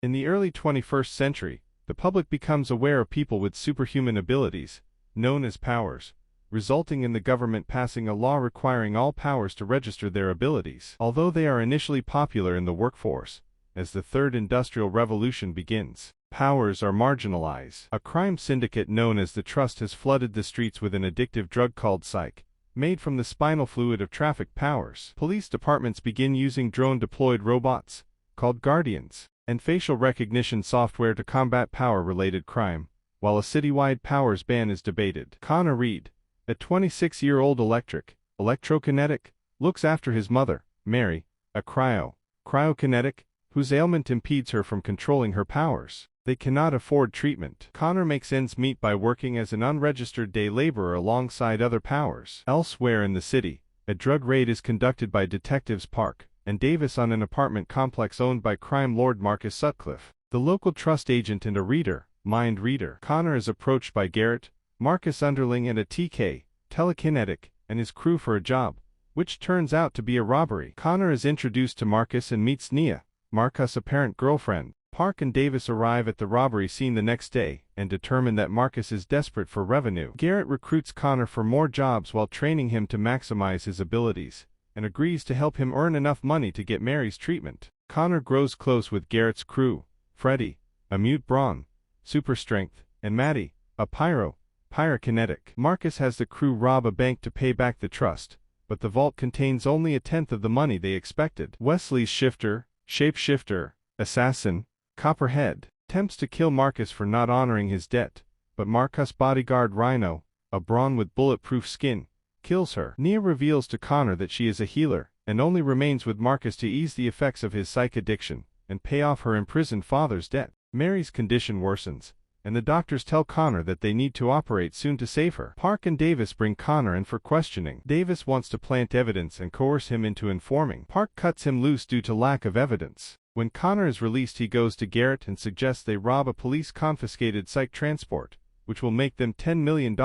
In the early 21st century, the public becomes aware of people with superhuman abilities, known as powers, resulting in the government passing a law requiring all powers to register their abilities. Although they are initially popular in the workforce, as the Third Industrial Revolution begins, powers are marginalized. A crime syndicate known as the Trust has flooded the streets with an addictive drug called Psyke, made from the spinal fluid of trafficked powers. Police departments begin using drone-deployed robots, called guardians, and facial recognition software to combat power-related crime, while a citywide powers ban is debated. Connor Reed, a 26-year-old electrokinetic, looks after his mother, Mary, a cryokinetic, whose ailment impedes her from controlling her powers. They cannot afford treatment. Connor makes ends meet by working as an unregistered day laborer alongside other powers. Elsewhere in the city, a drug raid is conducted by detectives Park and Davis on an apartment complex owned by crime lord Marcus Sutcliffe, the local trust agent and a mind reader. Connor is approached by Garrett, Marcus' underling and a telekinetic, and his crew for a job, which turns out to be a robbery. Connor is introduced to Marcus and meets Nia, Marcus' apparent girlfriend. Park and Davis arrive at the robbery scene the next day and determine that Marcus is desperate for revenue. Garrett recruits Connor for more jobs while training him to maximize his abilities, and agrees to help him earn enough money to get Mary's treatment. Connor grows close with Garrett's crew, Freddie, a mute brawn, super strength, and Maddie, a pyrokinetic. Marcus has the crew rob a bank to pay back the trust, but the vault contains only a tenth of the money they expected. Wesley's shapeshifter, assassin, Copperhead, attempts to kill Marcus for not honoring his debt, but Marcus' bodyguard Rhino, a brawn with bulletproof skin, kills her. Nia reveals to Connor that she is a healer, and only remains with Marcus to ease the effects of his psych addiction and pay off her imprisoned father's debt. Mary's condition worsens, and the doctors tell Connor that they need to operate soon to save her. Park and Davis bring Connor in for questioning. Davis wants to plant evidence and coerce him into informing. Park cuts him loose due to lack of evidence. When Connor is released, he goes to Garrett and suggests they rob a police-confiscated psych transport, which will make them $10 million.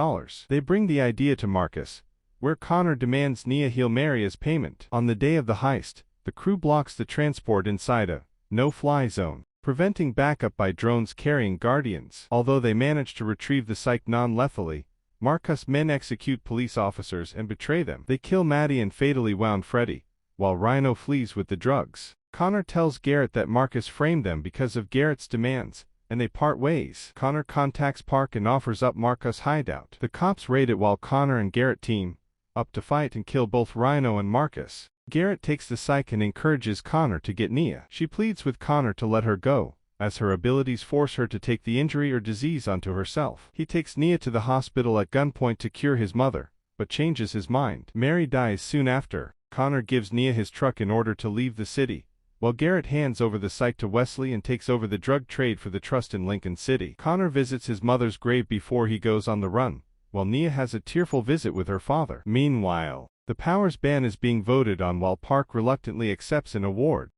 They bring the idea to Marcus, where Connor demands Nia heal Mary as payment. On the day of the heist, the crew blocks the transport inside a no-fly zone, preventing backup by drones carrying guardians. Although they manage to retrieve the psych non-lethally, Marcus' men execute police officers and betray them. They kill Maddie and fatally wound Freddie, while Rhino flees with the drugs. Connor tells Garrett that Marcus framed them because of Garrett's demands, and they part ways. Connor contacts Park and offers up Marcus' hideout. The cops raid it while Connor and Garrett team up to fight and kill both Rhino and Marcus. Garrett takes the psych and encourages Connor to get Nia. She pleads with Connor to let her go, as her abilities force her to take the injury or disease onto herself. He takes Nia to the hospital at gunpoint to cure his mother, but changes his mind. Mary dies soon after. Connor gives Nia his truck in order to leave the city, while Garrett hands over the psych to Wesley and takes over the drug trade for the trust in Lincoln City. Connor visits his mother's grave before he goes on the run, while Nia has a tearful visit with her father. Meanwhile, the powers ban is being voted on while Park reluctantly accepts an award.